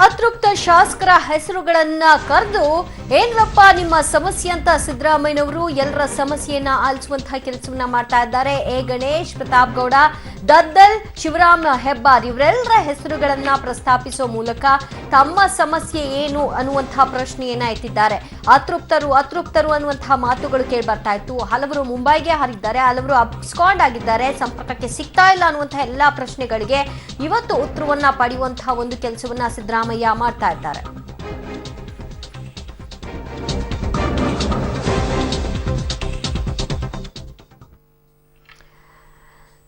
ಅತೃಪ್ತ ಶಾಸಕರ ಹೆಸರುಗಳನ್ನ ಕರೆದು ಏನ್ರಪ್ಪ ನಿಮ್ಮ ಸಮಸ್ಯೆ ಅಂತ ಸಿದ್ದರಾಮಯ್ಯನವರು ಎಲ್ಲರ ಸಮಸ್ಯೆಯನ್ನ ಆಲಿಸುವಂತಹ ಕೆಲಸವನ್ನ ಮಾಡ್ತಾ ಇದ್ದಾರೆ. ಎ ಗಣೇಶ್, ಪ್ರತಾಪ್ ಗೌಡ, ದದ್ದಲ್, ಶಿವರಾಮ್ ಹೆಬ್ಬಾರ್ ಇವರೆಲ್ಲರ ಹೆಸರುಗಳನ್ನ ಪ್ರಸ್ತಾಪಿಸುವ ಮೂಲಕ ತಮ್ಮ ಸಮಸ್ಯೆ ಏನು ಅನ್ನುವಂತಹ ಪ್ರಶ್ನೆಯನ್ನ ಎತ್ತಿದ್ದಾರೆ. ಅತೃಪ್ತರು ಅನ್ನುವಂತಹ ಮಾತುಗಳು ಕೇಳಿ ಬರ್ತಾ ಇತ್ತು. ಹಲವರು ಮುಂಬೈಗೆ ಹಾರಿದ್ದಾರೆ, ಹಲವರು ಅಬ್ಸ್ಕಾಂಡ್ ಆಗಿದ್ದಾರೆ, ಸಂಪರ್ಕಕ್ಕೆ ಸಿಗ್ತಾ ಇಲ್ಲ ಅನ್ನುವಂತಹ ಎಲ್ಲಾ ಪ್ರಶ್ನೆಗಳಿಗೆ ಇವತ್ತು ಉತ್ತರವನ್ನ ಪಡೆಯುವಂತಹ ಒಂದು ಕೆಲಸವನ್ನ ಸಿದ್ದರಾಮಯ್ಯ ಮಾಡ್ತಾ ಇದ್ದಾರೆ.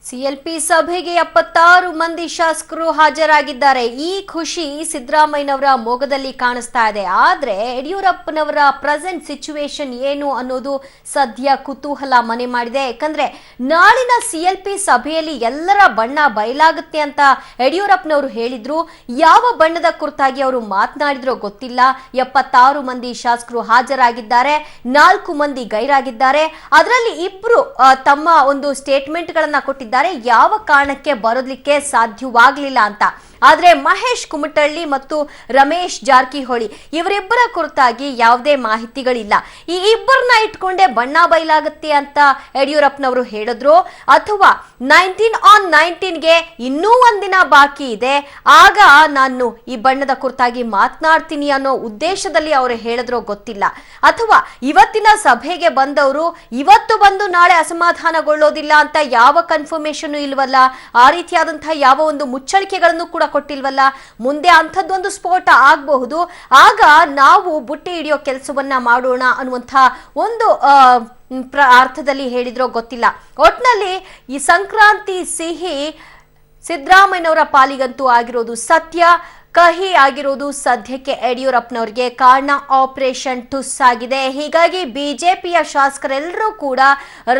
ಸಿಎಲ್ಪಿ ಸಭೆಗೆ 76 ಮಂದಿ ಶಾಸಕರು ಹಾಜರಾಗಿದ್ದಾರೆ. ಈ ಖುಷಿ ಸಿದ್ದರಾಮಯ್ಯನವರ ಮೊಗದಲ್ಲಿ ಕಾಣಿಸ್ತಾ ಇದೆ. ಆದ್ರೆ ಯಡಿಯೂರಪ್ಪನವರ ಪ್ರೆಸೆಂಟ್ ಸಿಚುವೇಶನ್ ಏನು ಅನ್ನೋದು ಸದ್ಯ ಕುತೂಹಲ ಮನೆ ಮಾಡಿದೆ. ಯಾಕಂದ್ರೆ ನಾಳಿನ ಸಿಎಲ್ಪಿ ಸಭೆಯಲ್ಲಿ ಎಲ್ಲರ ಬಣ್ಣ ಬಯಲಾಗುತ್ತೆ ಅಂತ ಯಡಿಯೂರಪ್ಪನವರು ಹೇಳಿದ್ರು. ಯಾವ ಬಣ್ಣದ ಕುರಿತಾಗಿ ಅವರು ಮಾತನಾಡಿದ್ರೋ ಗೊತ್ತಿಲ್ಲ. 76 ಮಂದಿ ಶಾಸಕರು ಹಾಜರಾಗಿದ್ದಾರೆ, 4 ಮಂದಿ ಗೈರಾಗಿದ್ದಾರೆ. ಅದರಲ್ಲಿ 2 ತಮ್ಮ ಒಂದು ಸ್ಟೇಟ್ಮೆಂಟ್ ಗಳನ್ನ ಕೊಟ್ಟಿದ್ದಾರೆ. ಯಾವ ಕಾರಣಕ್ಕೆ ಬರೋದಕ್ಕೆ ಸಾಧ್ಯವಾಗಲಿಲ್ಲ ಅಂತ. ಆದ್ರೆ ಮಹೇಶ್ ಕುಮಟಳ್ಳಿ ಮತ್ತು ರಮೇಶ್ ಜಾರಕಿಹೊಳಿ ಇವರಿಬ್ಬರ ಕುರಿತಾಗಿ ಯಾವುದೇ ಮಾಹಿತಿಗಳಿಲ್ಲ. ಈ ಇಬ್ಬರನ್ನ ಇಟ್ಕೊಂಡೆ ಬಣ್ಣ ಬಯಲಾಗುತ್ತೆ ಅಂತ ಯಡಿಯೂರಪ್ಪನವರು ಹೇಳಿದ್ರು, ಅಥವಾ 19/19ಗೆ ಇನ್ನೂ ಒಂದಿನ ಬಾಕಿ ಇದೆ, ಆಗ ನಾನು ಈ ಬಣ್ಣದ ಕುರಿತಾಗಿ ಮಾತನಾಡ್ತೀನಿ ಅನ್ನೋ ಉದ್ದೇಶದಲ್ಲಿ ಅವರು ಹೇಳಿದ್ರೋ ಗೊತ್ತಿಲ್ಲ. ಅಥವಾ ಇವತ್ತಿನ ಸಭೆಗೆ ಬಂದವರು ಇವತ್ತು ಬಂದು ನಾಳೆ ಅಸಮಾಧಾನಗೊಳ್ಳೋದಿಲ್ಲ ಅಂತ ಯಾವ ಕನ್ಫರ್ಮೇಶನ್ ಇಲ್ವಲ್ಲ, ಆ ರೀತಿಯಾದಂತಹ ಯಾವ ಒಂದು ಮುಚ್ಚಳಿಕೆಗಳನ್ನು ಕೂಡ ಕೊಟ್ಟಿಲ್ವಲ್ಲ. ಮುಂದೆ ಅಂಥದ್ದೊಂದು ಸ್ಫೋಟ ಆಗಬಹುದು, ಆಗ ನಾವು ಬುಟ್ಟಿ ಹಿಡಿಯೋ ಕೆಲಸವನ್ನ ಮಾಡೋಣ ಅನ್ನುವಂತಹ ಒಂದು ಅರ್ಥದಲ್ಲಿ ಹೇಳಿದ್ರೋ ಗೊತ್ತಿಲ್ಲ. ಒಟ್ನಲ್ಲಿ ಈ ಸಂಕ್ರಾಂತಿ ಸಿಹಿ ಸಿದ್ದರಾಮಯ್ಯನವರ ಪಾಲಿಗಂತೂ ಆಗಿರೋದು ಸತ್ಯ. ಕಹಿ ಆಗಿರೋದು ಸದ್ಯಕ್ಕೆ ಯಡಿಯೂರಪ್ಪನವರಿಗೆ. ಕಾರಣ ಆಪರೇಷನ್ ಟುಸ್ ಆಗಿದೆ. ಹೀಗಾಗಿ ಬಿಜೆಪಿಯ ಶಾಸಕರೆಲ್ಲರೂ ಕೂಡ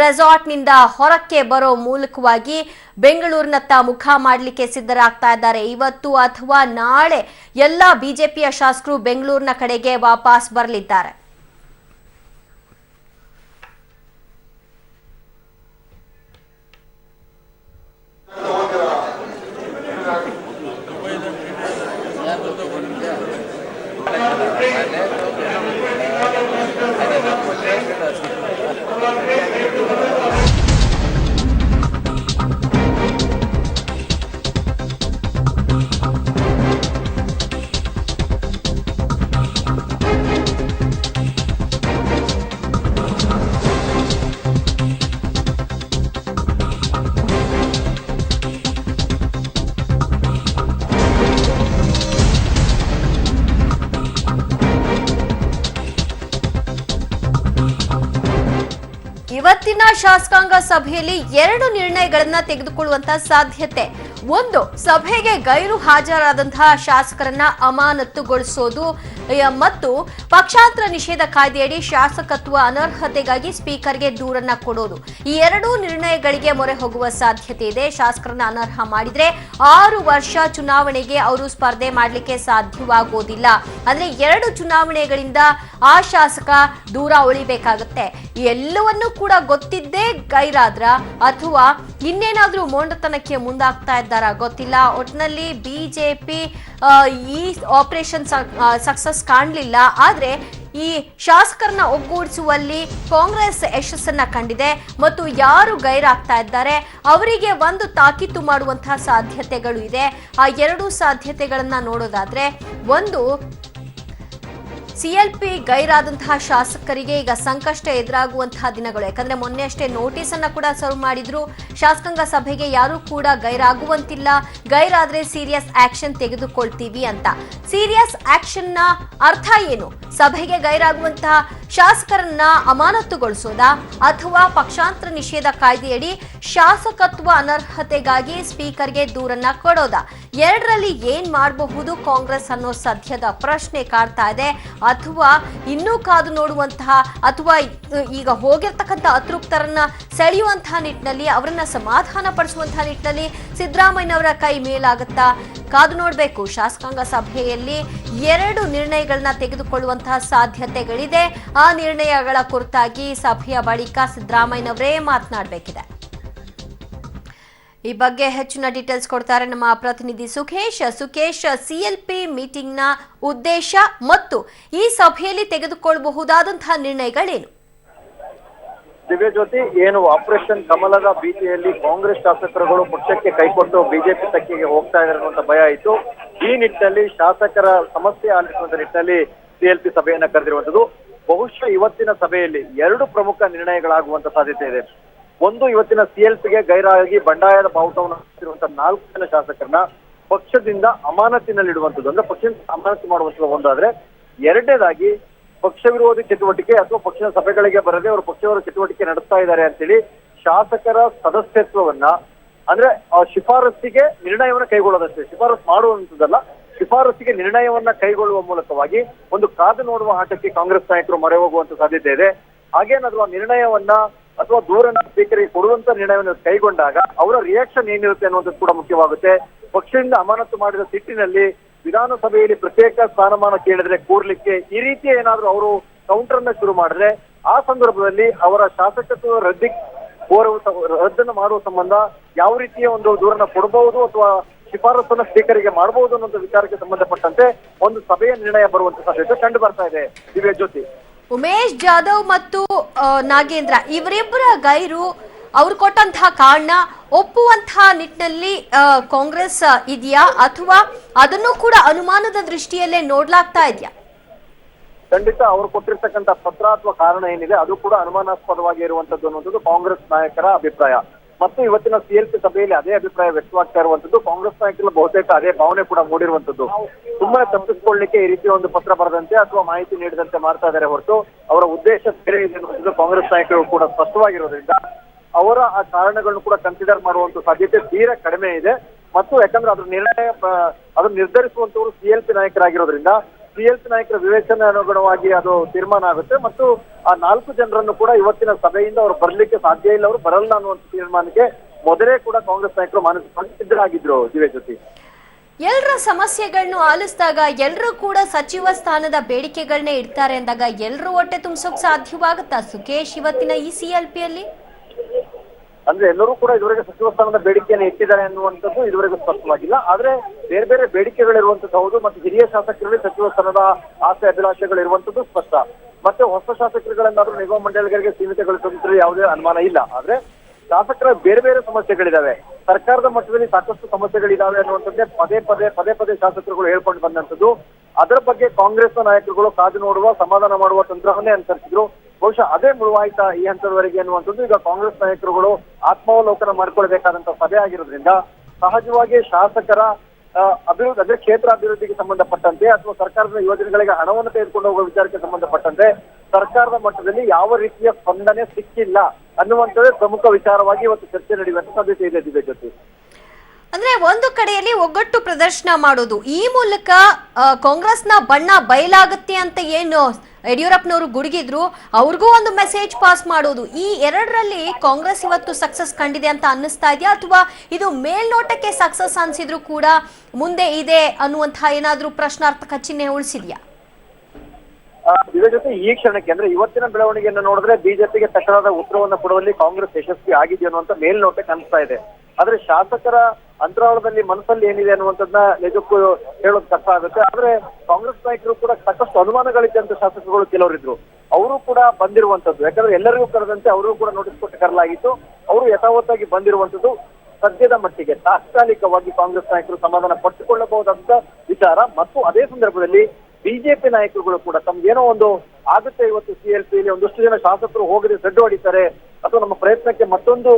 ರೆಸಾರ್ಟ್ನಿಂದ ಹೊರಕ್ಕೆ ಬರೋ ಮೂಲಕವಾಗಿ ಬೆಂಗಳೂರಿನತ್ತ ಮುಖ ಮಾಡಲಿಕ್ಕೆ ಸಿದ್ಧರಾಗ್ತಾ ಇದ್ದಾರೆ. ಇವತ್ತು ಅಥವಾ ನಾಳೆ ಎಲ್ಲ ಬಿಜೆಪಿಯ ಶಾಸಕರು ಬೆಂಗಳೂರಿನ ಕಡೆಗೆ ವಾಪಸ್ ಬರಲಿದ್ದಾರೆ. ಇವತ್ತಿನ ಶಾಸಕಾಂಗ ಸಭೆಯಲ್ಲಿ 2 ನಿರ್ಣಯಗಳನ್ನ ತೆಗೆದುಕೊಳ್ಳುವಂತಹ ಸಾಧ್ಯತೆ. ಒಂದು, ಸಭೆಗೆ ಗೈರು ಹಾಜರಾದಂತಹ ಶಾಸಕರನ್ನ ಅಮಾನತುಗೊಳಿಸೋದು ಮತ್ತು ಪಕ್ಷಾಂತರ ನಿಷೇಧ ಕಾಯ್ದೆಯಡಿ ಶಾಸಕತ್ವ ಅನರ್ಹತೆಗಾಗಿ ಸ್ಪೀಕರ್ಗೆ ದೂರನ್ನ ಕೊಡೋದು. ಈ 2 ನಿರ್ಣಯಗಳಿಗೆ ಮೊರೆ ಹೋಗುವ ಸಾಧ್ಯತೆ ಇದೆ. ಶಾಸಕರನ್ನ ಅನರ್ಹ ಮಾಡಿದ್ರೆ 6 ವರ್ಷ ಚುನಾವಣೆಗೆ ಅವರು ಸ್ಪರ್ಧೆ ಮಾಡಲಿಕ್ಕೆ ಸಾಧ್ಯವಾಗೋದಿಲ್ಲ. ಅಂದ್ರೆ 2 ಚುನಾವಣೆಗಳಿಂದ ಆ ಶಾಸಕ ದೂರ ಉಳಿಬೇಕಾಗತ್ತೆ. ಎಲ್ಲವನ್ನೂ ಕೂಡ ಗೊತ್ತಿದ್ದೇ ಗೈರಾದ್ರ ಅಥವಾ ಇನ್ನೇನಾದ್ರೂ ಮೊಂಡತನಕ್ಕೆ ಮುಂದಾಗ್ತಾ ಇದ್ದಾರಾ ಗೊತ್ತಿಲ್ಲ. ಒಟ್ಟಿನಲ್ಲಿ ಬಿಜೆಪಿ ಈ ಆಪರೇಷನ್ ಸಕ್ಸಸ್ ಕಾಣಲಿಲ್ಲ. ಆದ್ರೆ ಈ ಶಾಸಕರನ್ನ ಒಗ್ಗೂಡಿಸುವಲ್ಲಿ ಕಾಂಗ್ರೆಸ್ ಯಶಸ್ಸನ್ನ ಕಂಡಿದೆ ಮತ್ತು ಯಾರು ಗೈರಾಗ್ತಾ ಇದ್ದಾರೆ ಅವರಿಗೆ ಒಂದು ತಾಕೀತು ಮಾಡುವಂತಹ ಸಾಧ್ಯತೆಗಳು ಇದೆ. ಆ 2 ಸಾಧ್ಯತೆಗಳನ್ನ ನೋಡೋದಾದ್ರೆ, ಒಂದು, ಸಿಎಲ್ಪಿ ಗೈರಾದಂತಹ ಶಾಸಕರಿಗೆ ಈಗ ಸಂಕಷ್ಟ ಎದುರಾಗುವಂತಹ ದಿನಗಳು. ಯಾಕಂದ್ರೆ ಮೊನ್ನೆ ಅಷ್ಟೇ ನೋಟಿಸ್ ಅನ್ನ ಕೂಡ ಸರ್ವ್ ಮಾಡಿದ್ರು. ಶಾಸಕಾಂಗ ಸಭೆಗೆ ಯಾರು ಕೂಡ ಗೈರಾಗುವಂತಿಲ್ಲ, ಗೈರಾದ್ರೆ ಸೀರಿಯಸ್ ಆಕ್ಷನ್ ತೆಗೆದುಕೊಳ್ತೀವಿ ಅಂತ. ಸೀರಿಯಸ್ ಆಕ್ಷನ್ ನ ಅರ್ಥ ಏನು? ಸಭೆಗೆ ಗೈರಾಗುವಂತಹ ಶಾಸಕರನ್ನ ಅಮಾನತುಗೊಳಿಸೋದಾ ಅಥವಾ ಪಕ್ಷಾಂತರ ನಿಷೇಧ ಕಾಯ್ದೆಯಡಿ ಶಾಸಕತ್ವ ಅನರ್ಹತೆಗಾಗಿ ಸ್ಪೀಕರ್ಗೆ ದೂರನ್ನ ಕೊಡೋದಾ? 2ರಲ್ಲಿ ಏನ್ ಮಾಡಬಹುದು ಕಾಂಗ್ರೆಸ್ ಅನ್ನೋ ಸದ್ಯದ ಪ್ರಶ್ನೆ ಕಾಡ್ತಾ ಇದೆ. ಅಥವಾ ಇನ್ನೂ ಕಾದು ನೋಡುವಂತಹ ಅಥವಾ ಈಗ ಹೋಗಿರ್ತಕ್ಕಂಥ ಅತೃಪ್ತರನ್ನ ಸೆಳೆಯುವಂತಹ ನಿಟ್ಟಿನಲ್ಲಿ, ಅವರನ್ನ ಸಮಾಧಾನ ಪಡಿಸುವಂತಹ ನಿಟ್ಟಿನಲ್ಲಿ ಸಿದ್ದರಾಮಯ್ಯನವರ ಕೈ ಮೇಲಾಗುತ್ತಾ? ಕಾದು ನೋಡಬೇಕು. ಶಾಸಕಾಂಗ ಸಭೆಯಲ್ಲಿ 2 ನಿರ್ಣಯಗಳನ್ನ ತೆಗೆದುಕೊಳ್ಳುವಂತಹ ಸಾಧ್ಯತೆಗಳಿದೆ. ಆ ನಿರ್ಣಯಗಳ ಕುರಿತಾಗಿ ಸಭೆಯ ಬಳಿಕ ಸಿದ್ದರಾಮಯ್ಯನವರೇ ಮಾತನಾಡಬೇಕಿದೆ. ಈ ಬಗ್ಗೆ ಹೆಚ್ಚಿನ ಡೀಟೇಲ್ಸ್ ಕೊಡ್ತಾರೆ ನಮ್ಮ ಪ್ರತಿನಿಧಿ ಸುಖೇಶ್. ಸಿಎಲ್ಪಿ ಮೀಟಿಂಗ್ನ ಉದ್ದೇಶ ಮತ್ತು ಈ ಸಭೆಯಲ್ಲಿ ತೆಗೆದುಕೊಳ್ಳಬಹುದಾದಂತಹ ನಿರ್ಣಯಗಳೇನು? ದಿವ್ಯಜ್ಯೋತಿ, ಏನು ಆಪರೇಷನ್ ಕಮಲದ ಭೀತಿಯಲ್ಲಿ ಕಾಂಗ್ರೆಸ್ ಶಾಸಕರುಗಳು ಪಕ್ಷಕ್ಕೆ ಕೈಕೊಟ್ಟು ಬಿಜೆಪಿ ತಕ್ಕಿಗೆ ಹೋಗ್ತಾ ಇದ್ದಾರೆ ಅನ್ನುವಂತ ಭಯ ಆಯಿತು. ಈ ನಿಟ್ಟಿನಲ್ಲಿ ಶಾಸಕರ ಸಮಸ್ಯೆ ಆಲಿಸುವಂತ ನಿಟ್ಟಿನಲ್ಲಿ ಸಿಎಲ್ಪಿ ಸಭೆಯನ್ನ ಕರೆದಿರುವಂತದ್ದು. ಬಹುಶಃ ಇವತ್ತಿನ ಸಭೆಯಲ್ಲಿ 2 ಪ್ರಮುಖ ನಿರ್ಣಯಗಳಾಗುವಂತ ಸಾಧ್ಯತೆ ಇದೆ. ಒಂದು, ಇವತ್ತಿನ ಸಿಎಲ್ಪಿಗೆ ಗೈರಾಗಿ ಬಂಡಾಯದ ಬಾವುಟವನ್ನು ಹಾಕಿರುವಂತಹ 4 ಜನ ಶಾಸಕರನ್ನ ಪಕ್ಷದಿಂದ ಅಮಾನತಿನಲ್ಲಿಡುವಂಥದ್ದು, ಅಂದ್ರೆ ಪಕ್ಷದಿಂದ ಅಮಾನತು ಮಾಡುವಂಥದ್ದು ಒಂದಾದ್ರೆ, ಎರಡನೇದಾಗಿ ಪಕ್ಷ ವಿರೋಧಿ ಚಟುವಟಿಕೆ ಅಥವಾ ಪಕ್ಷದ ಸಭೆಗಳಿಗೆ ಬರದೆ ಅವರು ಪಕ್ಷ ವಿರೋಧಿ ಚಟುವಟಿಕೆ ನಡೆಸ್ತಾ ಇದ್ದಾರೆ ಅಂತೇಳಿ ಶಾಸಕರ ಸದಸ್ಯತ್ವವನ್ನ, ಅಂದ್ರೆ ಶಿಫಾರಸ್ಸಿಗೆ ನಿರ್ಣಯವನ್ನ ಕೈಗೊಳ್ಳೋದಷ್ಟೇ, ಶಿಫಾರಸ್ ಮಾಡುವಂಥದ್ದಲ್ಲ, ಶಿಫಾರಸ್ಸಿಗೆ ನಿರ್ಣಯವನ್ನ ಕೈಗೊಳ್ಳುವ ಮೂಲಕವಾಗಿ ಒಂದು ಕಾದು ನೋಡುವ ಆಟಕ್ಕೆ ಕಾಂಗ್ರೆಸ್ ನಾಯಕರು ಮೊರೆ ಹೋಗುವಂತ ಸಾಧ್ಯತೆ ಇದೆ. ಹಾಗೇನಾದ್ರೂ ಆ ನಿರ್ಣಯವನ್ನ ಅಥವಾ ದೂರನ್ನ ಸ್ಪೀಕರ್ಗೆ ಕೊಡುವಂತ ನಿರ್ಣಯವನ್ನು ಕೈಗೊಂಡಾಗ ಅವರ ರಿಯಾಕ್ಷನ್ ಏನಿರುತ್ತೆ ಅನ್ನೋದು ಕೂಡ ಮುಖ್ಯವಾಗುತ್ತೆ. ಪಕ್ಷದಿಂದ ಅಮಾನತು ಮಾಡಿದ ಸಿಟ್ಟಿನಲ್ಲಿ ವಿಧಾನಸಭೆಯಲ್ಲಿ ಪ್ರತ್ಯೇಕ ಸ್ಥಾನಮಾನ ಕೇಳಿದ್ರೆ ಕೂರ್ಲಿಕ್ಕೆ ಈ ರೀತಿ ಏನಾದ್ರೂ ಅವರು ಕೌಂಟರ್ ಅನ್ನ ಶುರು ಮಾಡಿದ್ರೆ ಆ ಸಂದರ್ಭದಲ್ಲಿ ಅವರ ಶಾಸಕತ್ವ ರದ್ದನ್ನು ಮಾಡುವ ಸಂಬಂಧ ಯಾವ ರೀತಿಯ ಒಂದು ದೂರನ್ನ ಕೊಡಬಹುದು ಅಥವಾ ಶಿಫಾರಸನ್ನ ಸ್ಪೀಕರ್ಗೆ ಮಾಡಬಹುದು ಅನ್ನೋ ವಿಚಾರಕ್ಕೆ ಸಂಬಂಧಪಟ್ಟಂತೆ ಒಂದು ಸಭೆಯ ನಿರ್ಣಯ ಬರುವಂತ ಸಾಧ್ಯತೆ ಕಂಡು ಬರ್ತಾ ಇದೆ. ದಿವ್ಯಜ್ಯೋತಿ, ಉಮೇಶ್ ಜಾಧವ್ ಮತ್ತು ನಾಗೇಂದ್ರ ಇವರಿಬ್ಬರ ಗೈರು ಅವ್ರು ಕೊಟ್ಟಂತಹ ಕಾರಣ ಒಪ್ಪುವಂತಹ ನಿಟ್ಟಿನಲ್ಲಿ ಕಾಂಗ್ರೆಸ್ ಇದೆಯಾ ಅಥವಾ ಅದನ್ನು ಕೂಡ ಅನುಮಾನದ ದೃಷ್ಟಿಯಲ್ಲೇ ನೋಡ್ಲಾಗ್ತಾ ಇದೆಯಾ? ಖಂಡಿತ ಅವರು ಕೊಟ್ಟಿರ್ತಕ್ಕಂಥ ಪತ್ರ ಅಥವಾ ಕಾರಣ ಏನಿದೆ ಅದು ಕೂಡ ಅನುಮಾನಾಸ್ಪದವಾಗಿ ಇರುವಂತದ್ದು ಅನ್ನೋದು ಕಾಂಗ್ರೆಸ್ ನಾಯಕರ ಅಭಿಪ್ರಾಯ. ಮತ್ತು ಇವತ್ತಿನ ಸಿಎಲ್ಪಿ ಸಭೆಯಲ್ಲಿ ಅದೇ ಅಭಿಪ್ರಾಯ ವ್ಯಕ್ತವಾಗ್ತಾ ಇರುವಂತದ್ದು. ಕಾಂಗ್ರೆಸ್ ನಾಯಕರು ಬಹುತೇಕ ಅದೇ ಭಾವನೆ ಕೂಡ ಮೂಡಿರುವಂತದ್ದು. ಸುಮ್ಮನೆ ತಪ್ಪಿಸಿಕೊಳ್ಳಲಿಕ್ಕೆ ಈ ರೀತಿ ಒಂದು ಪತ್ರ ಬರದಂತೆ ಅಥವಾ ಮಾಹಿತಿ ನೀಡದಂತೆ ಮಾಡ್ತಾ ಇದ್ದಾರೆ ಹೊರತು ಅವರ ಉದ್ದೇಶ ಬೇರೆ ಇದೆ ಅನ್ನೋದು ಕಾಂಗ್ರೆಸ್ ನಾಯಕರು ಕೂಡ ಸ್ಪಷ್ಟವಾಗಿರೋದ್ರಿಂದ ಅವರ ಆ ಕಾರಣಗಳನ್ನು ಕೂಡ ಕನ್ಸಿಡರ್ ಮಾಡುವಂತ ಸಾಧ್ಯತೆ ತೀರಾ ಕಡಿಮೆ ಇದೆ. ಮತ್ತು ಯಾಕಂದ್ರೆ ಅದ್ರ ನಿರ್ಣಯ ಅದನ್ನು ನಿರ್ಧರಿಸುವಂತವರು ಸಿಎಲ್ಪಿ ನಾಯಕರಾಗಿರೋದ್ರಿಂದ ಸಿಎಲ್ಪಿ ನಾಯಕರ ವಿವೇಚನೆ ಅನುಗುಣವಾಗಿ ಅದು ತೀರ್ಮಾನ ಆಗುತ್ತೆ. ಮತ್ತು ಆ 4 ಜನರನ್ನು ಕೂಡ ಇವತ್ತಿನ ಸಭೆಯಿಂದ ಅವರು ಬರ್ಲಿಕ್ಕೆ ಸಾಧ್ಯ ಇಲ್ಲ, ಅವರು ಬರಲ್ಲ ಅನ್ನುವಂತ ತೀರ್ಮಾನಕ್ಕೆ ಮೊದಲೇ ಕೂಡ ಕಾಂಗ್ರೆಸ್ ನಾಯಕರು ಮಾನಸಿಕವಾಗಿ ಸಿದ್ಧರಾಗಿದ್ರು. ದಿವ್ಯಜ್ಯೋತಿ, ಎಲ್ಲರ ಸಮಸ್ಯೆಗಳನ್ನು ಆಲಿಸಿದಾಗ ಎಲ್ಲರೂ ಕೂಡ ಸಚಿವ ಸ್ಥಾನದ ಬೇಡಿಕೆಗಳನ್ನೇ ಇಡ್ತಾರೆ ಅಂದಾಗ ಎಲ್ಲರೂ ಹೊಟ್ಟೆ ತುಂಬಿಸೋಕ್ ಸಾಧ್ಯವಾಗುತ್ತಾ ಸುಖೇಶ್ ಇವತ್ತಿನ ಈ ಸಿಎಲ್ಪಿಯಲ್ಲಿ? ಅಂದ್ರೆ ಎಲ್ಲರೂ ಕೂಡ ಇದುವರೆಗೆ ಸಚಿವ ಸ್ಥಾನದ ಬೇಡಿಕೆಯನ್ನು ಇಟ್ಟಿದ್ದಾರೆ ಅನ್ನುವಂಥದ್ದು ಇದುವರೆಗೂ ಸ್ಪಷ್ಟವಾಗಿಲ್ಲ. ಆದ್ರೆ ಬೇರೆ ಬೇರೆ ಬೇಡಿಕೆಗಳಿರುವಂತದ್ದು ಹೌದು. ಮತ್ತು ಹಿರಿಯ ಶಾಸಕರಲ್ಲಿ ಸಚಿವ ಸ್ಥಾನದ ಆಸೆ ಅಭಿಲಾಷೆಗಳು ಇರುವಂತದ್ದು ಸ್ಪಷ್ಟ. ಮತ್ತೆ ಹೊಸ ಶಾಸಕರುಗಳನ್ನಾದ್ರೂ ನಿಗಮ ಮಂಡಳಿಗಳಿಗೆ ಸೀಮಿತಗೊಳಿಸುವಂತ ಯಾವುದೇ ಅನುಮಾನ ಇಲ್ಲ. ಆದ್ರೆ ಶಾಸಕರ ಬೇರೆ ಬೇರೆ ಸಮಸ್ಯೆಗಳಿದಾವೆ, ಸರ್ಕಾರದ ಮಟ್ಟದಲ್ಲಿ ಸಾಕಷ್ಟು ಸಮಸ್ಯೆಗಳಿದಾವೆ ಅನ್ನುವಂಥದ್ದೇ ಪದೇ ಪದೇ ಶಾಸಕರುಗಳು ಹೇಳ್ಕೊಂಡು ಬಂದಂಥದ್ದು. ಅದರ ಬಗ್ಗೆ ಕಾಂಗ್ರೆಸ್ ನಾಯಕರುಗಳು ಕಾದು ನೋಡುವ, ಸಮಾಧಾನ ಮಾಡುವ ತಂತ್ರವನ್ನೇ ಅನುಸರಿಸಿದ್ರು. ಬಹುಶಃ ಅದೇ ಮುಳುವಾಯ್ತಾ ಈ ಹಂತದವರೆಗೆ ಅನ್ನುವಂಥದ್ದು ಈಗ ಕಾಂಗ್ರೆಸ್ ನಾಯಕರುಗಳು ಆತ್ಮಾವಲೋಕನ ಮಾಡ್ಕೊಳ್ಬೇಕಾದಂತ ಸಭೆ ಆಗಿರೋದ್ರಿಂದ ಸಹಜವಾಗಿ ಶಾಸಕರ ಅಭಿವೃದ್ಧಿ, ಅಂದ್ರೆ ಕ್ಷೇತ್ರ ಅಭಿವೃದ್ಧಿಗೆ ಸಂಬಂಧಪಟ್ಟಂತೆ ಅಥವಾ ಸರ್ಕಾರದ ಯೋಜನೆಗಳಿಗೆ ಹಣವನ್ನು ತೆಗೆದುಕೊಂಡು ಹೋಗುವ ವಿಚಾರಕ್ಕೆ ಸಂಬಂಧಪಟ್ಟಂತೆ ಸರ್ಕಾರದ ಮಟ್ಟದಲ್ಲಿ ಯಾವ ರೀತಿಯ ಸ್ಪಂದನೆ ಸಿಕ್ಕಿಲ್ಲ ಅನ್ನುವಂಥದ್ದೇ ಪ್ರಮುಖ ವಿಚಾರವಾಗಿ ಇವತ್ತು ಚರ್ಚೆ ನಡೆಯುವಂತ ಸಾಧ್ಯತೆ ಇದೆ. ಜೊತೆ ಅಂದ್ರೆ ಒಂದು ಕಡೆಯಲ್ಲಿ ಒಗ್ಗಟ್ಟು ಪ್ರದರ್ಶನ ಮಾಡೋದು, ಈ ಮೂಲಕ ಕಾಂಗ್ರೆಸ್ನ ಬಣ್ಣ ಬಯಲಾಗುತ್ತೆ ಅಂತ ಏನು ಯಡಿಯೂರಪ್ಪನವರು ಗುಡುಗಿದ್ರು, ಅವ್ರಿಗೂ ಒಂದು ಮೆಸೇಜ್ ಪಾಸ್ ಮಾಡೋದು, ಈ ಎರಡರಲ್ಲಿ ಕಾಂಗ್ರೆಸ್ ಇವತ್ತು ಸಕ್ಸಸ್ ಕಂಡಿದೆ ಅಂತ ಅನ್ನಿಸ್ತಾ ಇದೆಯಾ ಅಥವಾ ಇದು ಮೇಲ್ನೋಟಕ್ಕೆ ಸಕ್ಸಸ್ ಅನ್ಸಿದ್ರು ಕೂಡ ಮುಂದೆ ಇದೆ ಅನ್ನುವಂತಹ ಏನಾದ್ರೂ ಪ್ರಶ್ನಾರ್ಥಕ ಚಿಹ್ನೆ ಉಳಿಸಿದ್ಯಾ? ಇದರ ಜೊತೆ ಈ ಕ್ಷಣಕ್ಕೆ ಅಂದ್ರೆ ಇವತ್ತಿನ ಬೆಳವಣಿಗೆಯನ್ನು ನೋಡಿದ್ರೆ ಬಿಜೆಪಿಗೆ ತಕ್ಕನಾದ ಉತ್ತರವನ್ನು ಕೊಡುವಲ್ಲಿ ಕಾಂಗ್ರೆಸ್ ಯಶಸ್ವಿ ಆಗಿದೆ ಅನ್ನುವಂತ ಮೇಲ್ನೋಟಕ್ಕೆ ಅನಿಸ್ತಾ ಇದೆ. ಆದ್ರೆ ಶಾಸಕರ ಅಂತರಾಳದಲ್ಲಿ ಮನಸ್ಸಲ್ಲಿ ಏನಿದೆ ಅನ್ನುವಂಥದ್ದನ್ನ ನಿಜಕ್ಕೂ ಹೇಳೋದು ಕಷ್ಟ ಆಗುತ್ತೆ. ಆದ್ರೆ ಕಾಂಗ್ರೆಸ್ ನಾಯಕರು ಕೂಡ ಸಾಕಷ್ಟು ಅನುಮಾನಗಳಿದ್ದೆ ಅಂತ ಶಾಸಕರುಗಳು ಕೆಲವರಿದ್ರು, ಅವರು ಕೂಡ ಬಂದಿರುವಂತದ್ದು. ಯಾಕಂದ್ರೆ ಎಲ್ಲರಿಗೂ ಕರೆದಂತೆ ಅವರಿಗೂ ಕೂಡ ನೋಟಿಸ್ ಕೊಟ್ಟು ಕರೆಲಾಗಿತ್ತು. ಅವರು ಯಥಾವತ್ತಾಗಿ ಬಂದಿರುವಂತದ್ದು ಸದ್ಯದ ಮಟ್ಟಿಗೆ ತಾತ್ಕಾಲಿಕವಾಗಿ ಕಾಂಗ್ರೆಸ್ ನಾಯಕರು ಸಮಾಧಾನ ಪಟ್ಟುಕೊಳ್ಳಬಹುದಾದ ವಿಚಾರ. ಮತ್ತು ಅದೇ ಸಂದರ್ಭದಲ್ಲಿ ಬಿಜೆಪಿ ನಾಯಕರುಗಳು ಕೂಡ ತಮ್ಗೇನೋ ಒಂದು ಆಗುತ್ತೆ, ಇವತ್ತು ಸಿಎಲ್ಪಿಯಲ್ಲಿ ಒಂದಷ್ಟು ಜನ ಶಾಸಕರು ಹೋಗದೆ ಸಡ್ಡು ಹೊಡಿತಾರೆ ಅಥವಾ ನಮ್ಮ ಪ್ರಯತ್ನಕ್ಕೆ ಮತ್ತೊಂದು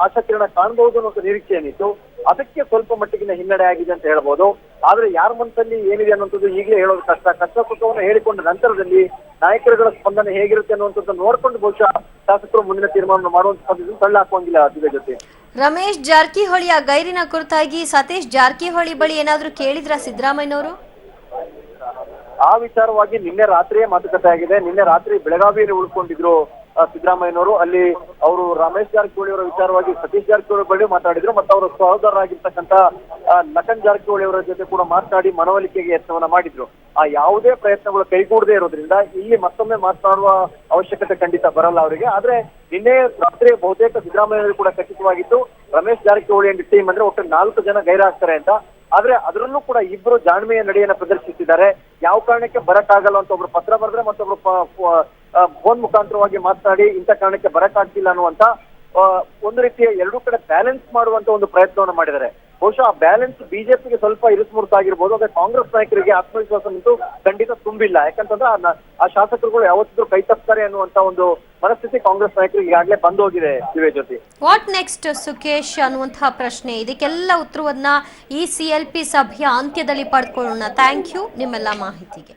ಆಶಾಕಿರಣ ಕಾಣಬಹುದು ಅನ್ನೋ ನಿರೀಕ್ಷೆ ಏನಿತ್ತು, ಅದಕ್ಕೆ ಸ್ವಲ್ಪ ಮಟ್ಟಿಗಿನ ಹಿನ್ನಡೆ ಆಗಿದೆ ಅಂತ ಹೇಳ್ಬೋದು. ಆದ್ರೆ ಯಾರ ಮನಸ್ಸಲ್ಲಿ ಏನಿದೆ ಅನ್ನುವಂಥದ್ದು ಈಗಲೇ ಹೇಳೋದು ಕಷ್ಟ. ಕಷ್ಟ ಸುಖವನ್ನು ಹೇಳಿಕೊಂಡ ನಂತರದಲ್ಲಿ ನಾಯಕರುಗಳ ಸ್ಪಂದನೆ ಹೇಗಿರುತ್ತೆ ಅನ್ನುವಂಥದ್ದು ನೋಡ್ಕೊಂಡು ಬಹುಶಃ ಶಾಸಕರು ಮುಂದಿನ ತೀರ್ಮಾನ ಮಾಡುವಂತ ತಳ್ಳ ಹಾಕುವಂಗಿಲ್ಲ. ಅದ್ರ ಜೊತೆ ರಮೇಶ್ ಜಾರಕಿಹೊಳಿಯ ಗೈರಿನ ಕುರಿತಾಗಿ ಸತೀಶ್ ಜಾರಕಿಹೊಳಿ ಬಳಿ ಏನಾದ್ರೂ ಕೇಳಿದ್ರ ಸಿದ್ದರಾಮಯ್ಯನವರು? ಆ ವಿಚಾರವಾಗಿ ನಿನ್ನೆ ರಾತ್ರಿಯೇ ಮಾತುಕತೆ ಆಗಿದೆ. ನಿನ್ನೆ ರಾತ್ರಿ ಬೆಳಗಾವಿಯಲ್ಲಿ ಉಳ್ಕೊಂಡಿದ್ರು ಸಿದ್ದರಾಮಯ್ಯನವರು. ಅಲ್ಲಿ ಅವರು ರಮೇಶ್ ಜಾರಕಿಹೊಳಿ ಅವರ ವಿಚಾರವಾಗಿ ಸತೀಶ್ ಜಾರಕಿಹೊಳಿ ಬಳಿ ಮಾತಾಡಿದ್ರು. ಮತ್ತು ಅವರ ಸಹೋದರರಾಗಿರ್ತಕ್ಕಂಥ ಲಖನ್ ಜಾರಕಿಹೊಳಿ ಅವರ ಜೊತೆ ಕೂಡ ಮಾತನಾಡಿ ಮನವೊಲಿಕೆಗೆ ಯತ್ನವನ್ನ ಮಾಡಿದ್ರು. ಆ ಯಾವುದೇ ಪ್ರಯತ್ನಗಳು ಕೈಗೂಡದೇ ಇರೋದ್ರಿಂದ ಇಲ್ಲಿ ಮತ್ತೊಮ್ಮೆ ಮಾತನಾಡುವ ಅವಶ್ಯಕತೆ ಖಂಡಿತ ಬರಲ್ಲ ಅವರಿಗೆ. ಆದ್ರೆ ನಿನ್ನೆ ರಾತ್ರಿ ಬಹುತೇಕ ಸಿದ್ದರಾಮಯ್ಯ ಕೂಡ ಖಚಿತವಾಗಿತ್ತು ರಮೇಶ್ ಜಾರಕಿಹೊಳಿ ಅಂಡ್ ಟೀಮ್ ಅಂದ್ರೆ ಒಟ್ಟು 4 ಜನ ಗೈರಾಗ್ತಾರೆ ಅಂತ. ಆದ್ರೆ ಅದರಲ್ಲೂ ಕೂಡ ಇಬ್ರು ಜಾಣ್ಮೆಯ ನಡೆಯನ್ನ ಪ್ರದರ್ಶಿಸಿದ್ದಾರೆ. ಯಾವ ಕಾರಣಕ್ಕೆ ಬರಕ್ಕಾಗಲ್ಲ ಅಂತ ಒಬ್ರು ಪತ್ರ ಬರೆದ್ರೆ ಮತ್ತೊಬ್ರು ಫೋನ್ ಮುಖಾಂತರವಾಗಿ ಮಾತನಾಡಿ ಇಂಥ ಕಾರಣಕ್ಕೆ ಬರಕ್ಕಾಗ್ತಿಲ್ಲ ಅನ್ನುವಂತ ಒಂದು ರೀತಿಯ ಎರಡೂ ಕಡೆ ಬ್ಯಾಲೆನ್ಸ್ ಮಾಡುವಂತ ಒಂದು ಪ್ರಯತ್ನವನ್ನು ಮಾಡಿದ್ದಾರೆ. ಬಹುಶಃ ಆ ಬ್ಯಾಲೆನ್ಸ್ ಬಿಜೆಪಿಗೆ ಸ್ವಲ್ಪ ಇರಿಸುಮುರುತಾಗಿರ್ಬೋದು. ಆದ್ರೆ ಕಾಂಗ್ರೆಸ್ ನಾಯಕರಿಗೆ ಆತ್ಮವಿಶ್ವಾಸ ಅಂತೂ ಖಂಡಿತ ತುಂಬಿಲ್ಲ. ಯಾಕಂತಂದ್ರೆ ಆ ಶಾಸಕರುಗಳು ಯಾವತ್ತಿದ್ರು ಕೈ ತಪ್ತಾರೆ ಅನ್ನುವಂತ ಒಂದು ಮನಸ್ಥಿತಿ ಕಾಂಗ್ರೆಸ್ ನಾಯಕರಿಗೆ ಈಗಾಗಲೇ ಬಂದು ಹೋಗಿದೆ. ದಿವ್ಯ ಜ್ಯೋತಿ, ವಾಟ್ ನೆಕ್ಸ್ಟ್ ಸುಖೇಶ್ ಅನ್ನುವಂತಹ ಪ್ರಶ್ನೆ, ಇದಕ್ಕೆಲ್ಲ ಉತ್ತರವನ್ನ ಈ CLP ಸಭೆಯ ಅಂತ್ಯದಲ್ಲಿ ಪಡೆದುಕೊಳ್ಳೋಣ. ಥ್ಯಾಂಕ್ ಯು ನಿಮ್ಮೆಲ್ಲ ಮಾಹಿತಿಗೆ.